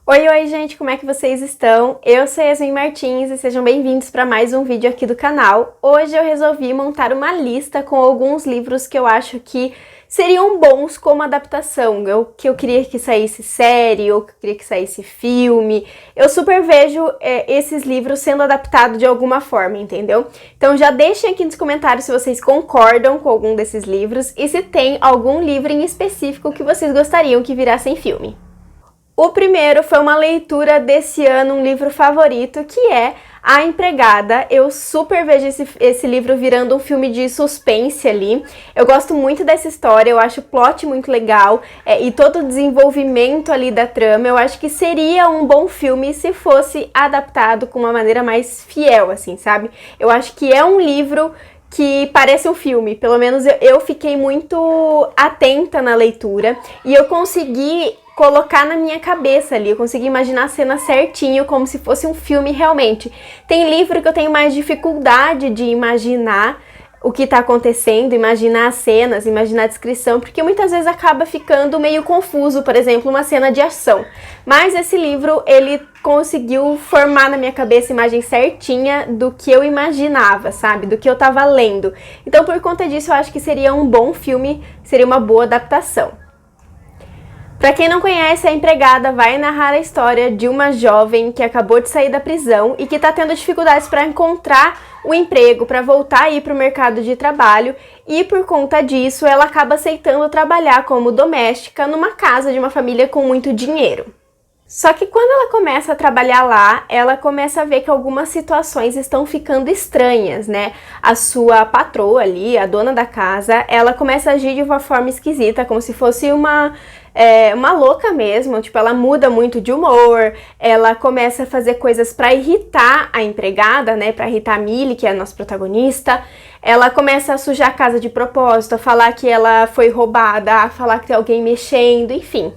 Oi, gente, como é que vocês estão? Eu sou Yasmin Martins e sejam bem-vindos para mais um vídeo aqui do canal. Hoje eu resolvi montar uma lista com alguns livros que eu acho que seriam bons como adaptação, que eu queria que saísse série, ou que eu queria que saísse filme. Eu super vejo esses livros sendo adaptados de alguma forma, entendeu? Então já deixem aqui nos comentários se vocês concordam com algum desses livros e se tem algum livro em específico que vocês gostariam que virasse filme. O primeiro foi uma leitura desse ano, um livro favorito, que é A Empregada. Eu super vejo esse livro virando um filme de suspense ali. Eu gosto muito dessa história, eu acho o plot muito legal e todo o desenvolvimento ali da trama. Eu acho que seria um bom filme se fosse adaptado com uma maneira mais fiel, assim, sabe? Eu acho que é um livro que parece um filme, pelo menos eu fiquei muito atenta na leitura e eu consegui colocar na minha cabeça ali, eu consegui imaginar a cena certinho, como se fosse um filme realmente. Tem livro que eu tenho mais dificuldade de imaginar o que tá acontecendo, imaginar as cenas, imaginar a descrição, porque muitas vezes acaba ficando meio confuso, por exemplo, uma cena de ação. Mas esse livro, ele conseguiu formar na minha cabeça a imagem certinha do que eu imaginava, sabe? Do que eu tava lendo. Então, por conta disso, eu acho que seria um bom filme, seria uma boa adaptação. Para quem não conhece, A Empregada vai narrar a história de uma jovem que acabou de sair da prisão e que está tendo dificuldades para encontrar um emprego, para voltar a ir para o mercado de trabalho, e por conta disso ela acaba aceitando trabalhar como doméstica numa casa de uma família com muito dinheiro. Só que quando ela começa a trabalhar lá, ela começa a ver que algumas situações estão ficando estranhas, né? A sua patroa ali, a dona da casa, ela começa a agir de uma forma esquisita, como se fosse uma louca mesmo, tipo, ela muda muito de humor, ela começa a fazer coisas pra irritar a empregada, né, pra irritar a Millie, que é a nossa protagonista. Ela começa a sujar a casa de propósito, a falar que ela foi roubada, a falar que tem alguém mexendo, enfim.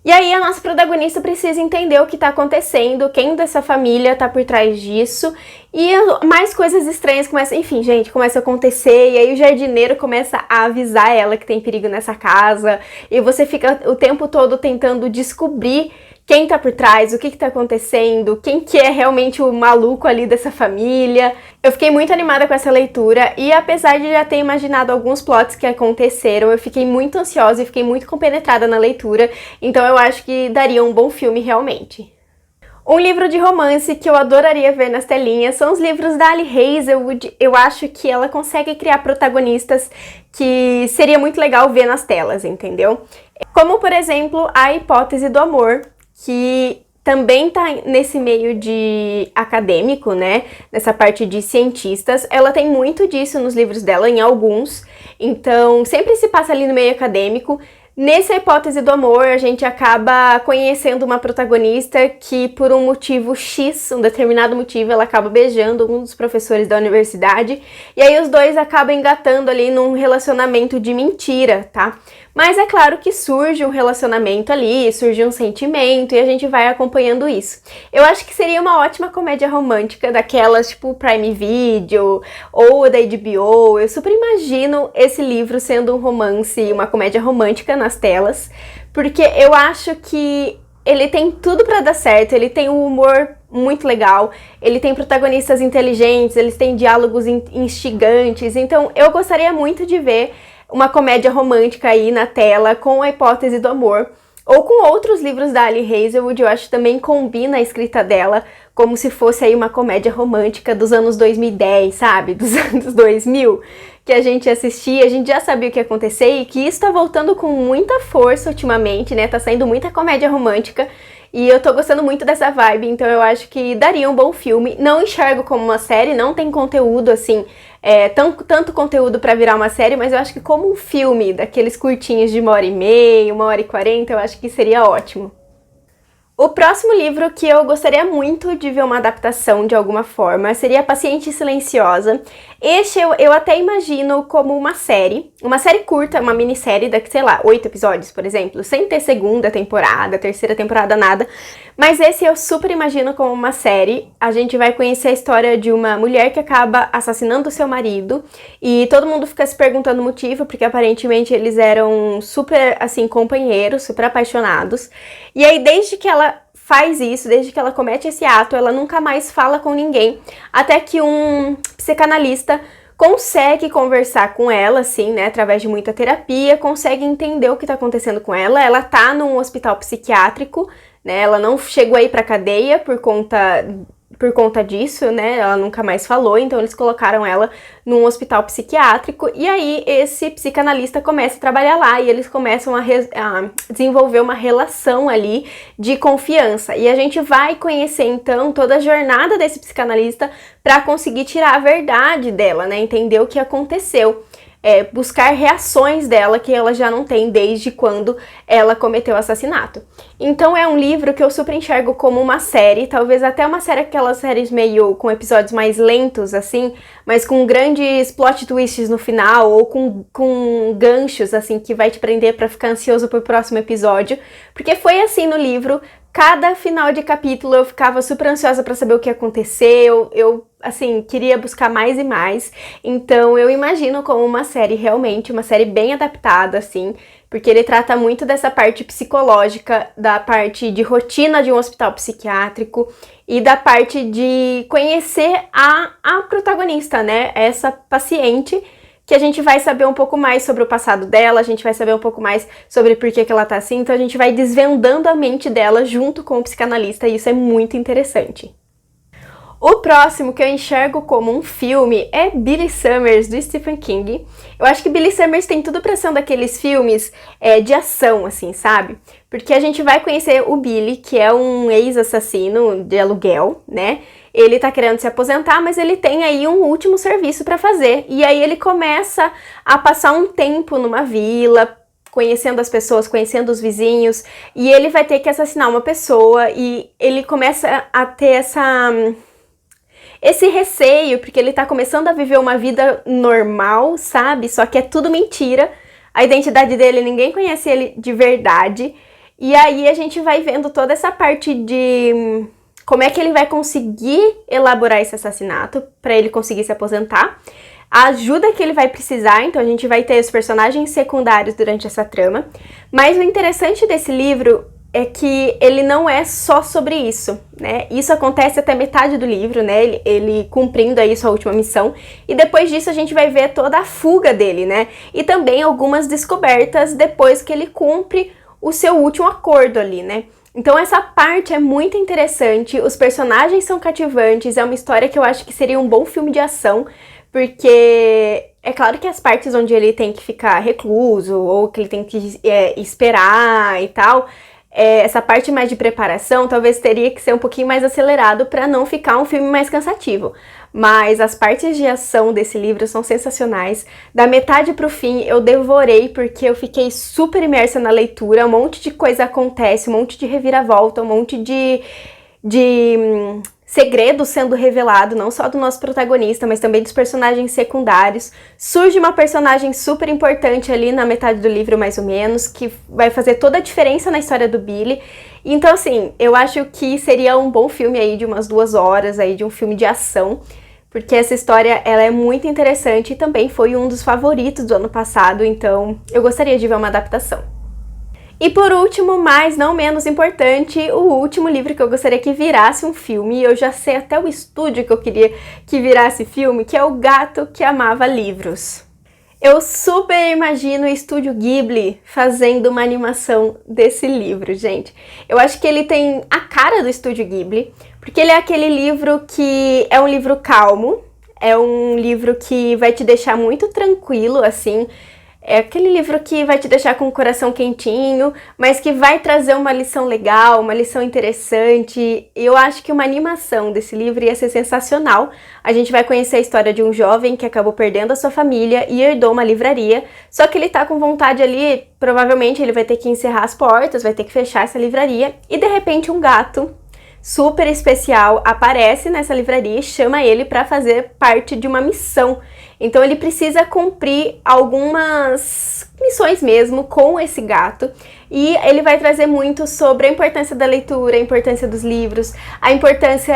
E aí a nossa protagonista precisa entender o que tá acontecendo, quem dessa família tá por trás disso, e mais coisas estranhas começam, enfim, gente, começa a acontecer, e aí o jardineiro começa a avisar ela que tem perigo nessa casa, e você fica o tempo todo tentando descobrir quem tá por trás, o que tá acontecendo, quem que é realmente o maluco ali dessa família. Eu fiquei muito animada com essa leitura e apesar de já ter imaginado alguns plots que aconteceram, eu fiquei muito ansiosa e fiquei muito compenetrada na leitura, então eu acho que daria um bom filme realmente. Um livro de romance que eu adoraria ver nas telinhas são os livros da Ali Hazelwood. Eu acho que ela consegue criar protagonistas que seria muito legal ver nas telas, entendeu? Como, por exemplo, A Hipótese do Amor, que também tá nesse meio de acadêmico, né? Nessa parte de cientistas. Ela tem muito disso nos livros dela, em alguns. Então, sempre se passa ali no meio acadêmico. Nessa Hipótese do Amor, a gente acaba conhecendo uma protagonista que, por um motivo X, um determinado motivo, ela acaba beijando um dos professores da universidade. E aí os dois acabam engatando ali num relacionamento de mentira, tá? Mas é claro que surge um relacionamento ali, surge um sentimento e a gente vai acompanhando isso. Eu acho que seria uma ótima comédia romântica, daquelas tipo Prime Video ou da HBO. Eu super imagino esse livro sendo um romance, uma comédia romântica nas telas, porque eu acho que ele tem tudo pra dar certo, ele tem um humor muito legal, ele tem protagonistas inteligentes, eles têm diálogos instigantes, então eu gostaria muito de ver uma comédia romântica aí na tela com A Hipótese do Amor, ou com outros livros da Ali Hazelwood. Eu acho que também combina a escrita dela como se fosse aí uma comédia romântica dos anos 2010, sabe? Dos anos 2000, que a gente assistia, a gente já sabia o que ia acontecer e que isso tá voltando com muita força ultimamente, né? Tá saindo muita comédia romântica e eu tô gostando muito dessa vibe, então eu acho que daria um bom filme. Não enxergo como uma série, não tem conteúdo assim, tanto conteúdo pra virar uma série, mas eu acho que como um filme, daqueles curtinhos de 1h30, 1h40, eu acho que seria ótimo. O próximo livro que eu gostaria muito de ver uma adaptação de alguma forma seria Paciente Silenciosa. Este eu até imagino como uma série curta, uma minissérie daqui, sei lá, 8 episódios, por exemplo, sem ter segunda temporada, terceira temporada, nada. Mas esse eu super imagino como uma série. A gente vai conhecer a história de uma mulher que acaba assassinando o seu marido e todo mundo fica se perguntando o motivo, porque aparentemente eles eram super, assim, companheiros, super apaixonados. E aí, desde que ela faz isso, desde que ela comete esse ato, ela nunca mais fala com ninguém, até que um psicanalista consegue conversar com ela, assim, né, através de muita terapia, consegue entender o que tá acontecendo com ela. Ela tá num hospital psiquiátrico, né, ela não chegou aí pra cadeia por conta disso, né, ela nunca mais falou, então eles colocaram ela num hospital psiquiátrico, e aí esse psicanalista começa a trabalhar lá, e eles começam a desenvolver uma relação ali de confiança, e a gente vai conhecer então toda a jornada desse psicanalista para conseguir tirar a verdade dela, né, entender o que aconteceu. Buscar reações dela que ela já não tem desde quando ela cometeu o assassinato. Então é um livro que eu super enxergo como uma série, talvez até uma série, aquelas séries meio com episódios mais lentos, assim, mas com grandes plot twists no final, ou com ganchos, assim, que vai te prender pra ficar ansioso pro próximo episódio, porque foi assim no livro. Cada final de capítulo eu ficava super ansiosa pra saber o que aconteceu, eu assim, queria buscar mais e mais, então eu imagino como uma série realmente, uma série bem adaptada, assim, porque ele trata muito dessa parte psicológica, da parte de rotina de um hospital psiquiátrico e da parte de conhecer a protagonista, né, essa paciente, que a gente vai saber um pouco mais sobre o passado dela, a gente vai saber um pouco mais sobre por que ela tá assim, então a gente vai desvendando a mente dela junto com o psicanalista, e isso é muito interessante. O próximo que eu enxergo como um filme é Billy Summers, do Stephen King. Eu acho que Billy Summers tem tudo pra ser um daqueles filmes de ação, assim, sabe? Porque a gente vai conhecer o Billy, que é um ex-assassino de aluguel, né? Ele tá querendo se aposentar, mas ele tem aí um último serviço pra fazer. E aí ele começa a passar um tempo numa vila, conhecendo as pessoas, conhecendo os vizinhos, e ele vai ter que assassinar uma pessoa, e ele começa a ter esse receio, porque ele tá começando a viver uma vida normal, sabe? Só que é tudo mentira. A identidade dele, ninguém conhece ele de verdade. E aí a gente vai vendo toda essa parte de como é que ele vai conseguir elaborar esse assassinato para ele conseguir se aposentar. A ajuda que ele vai precisar, então a gente vai ter os personagens secundários durante essa trama. Mas o interessante desse livro é que ele não é só sobre isso, né? Isso acontece até metade do livro, né? Ele cumprindo aí sua última missão. E depois disso a gente vai ver toda a fuga dele, né? E também algumas descobertas depois que ele cumpre o seu último acordo ali, né? Então essa parte é muito interessante, os personagens são cativantes, é uma história que eu acho que seria um bom filme de ação, porque é claro que as partes onde ele tem que ficar recluso, ou que ele tem que esperar e tal, essa parte mais de preparação talvez teria que ser um pouquinho mais acelerado para não ficar um filme mais cansativo. Mas as partes de ação desse livro são sensacionais. Da metade pro fim eu devorei porque eu fiquei super imersa na leitura, um monte de coisa acontece, um monte de reviravolta, um monte de segredo sendo revelado, não só do nosso protagonista, mas também dos personagens secundários. Surge uma personagem super importante ali na metade do livro, mais ou menos, que vai fazer toda a diferença na história do Billy. Então, assim, eu acho que seria um bom filme aí de umas 2 horas, aí de um filme de ação, porque essa história, ela é muito interessante e também foi um dos favoritos do ano passado, então eu gostaria de ver uma adaptação. E por último, mas não menos importante, o último livro que eu gostaria que virasse um filme, e eu já sei até o estúdio que eu queria que virasse filme, que é O Gato que Amava Livros. Eu super imagino o Estúdio Ghibli fazendo uma animação desse livro, gente. Eu acho que ele tem a cara do Estúdio Ghibli, porque ele é aquele livro que é um livro calmo, é um livro que vai te deixar muito tranquilo, assim. É aquele livro que vai te deixar com o coração quentinho, mas que vai trazer uma lição legal, uma lição interessante. Eu acho que uma animação desse livro ia ser sensacional. A gente vai conhecer a história de um jovem que acabou perdendo a sua família e herdou uma livraria, só que ele tá com vontade ali, provavelmente ele vai ter que encerrar as portas, vai ter que fechar essa livraria, e de repente um gato super especial aparece nessa livraria e chama ele para fazer parte de uma missão. Então ele precisa cumprir algumas missões mesmo com esse gato, e ele vai trazer muito sobre a importância da leitura, a importância dos livros, a importância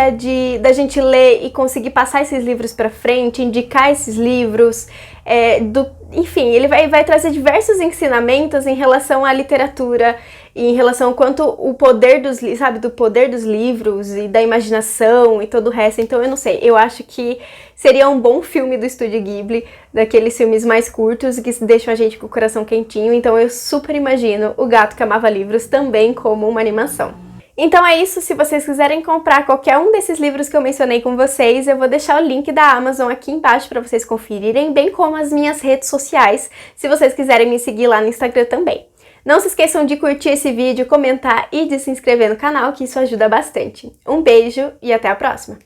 da gente ler e conseguir passar esses livros para frente, indicar esses livros, enfim, ele vai trazer diversos ensinamentos em relação à literatura em relação ao quanto o poder dos, sabe, do poder dos livros e da imaginação e todo o resto. Então eu não sei, eu acho que seria um bom filme do Estúdio Ghibli, daqueles filmes mais curtos que deixam a gente com o coração quentinho. Então eu super imagino O Gato que Amava Livros também como uma animação. Então é isso, se vocês quiserem comprar qualquer um desses livros que eu mencionei com vocês, eu vou deixar o link da Amazon aqui embaixo para vocês conferirem, bem como as minhas redes sociais, se vocês quiserem me seguir lá no Instagram também. Não se esqueçam de curtir esse vídeo, comentar e de se inscrever no canal, que isso ajuda bastante. Um beijo e até a próxima!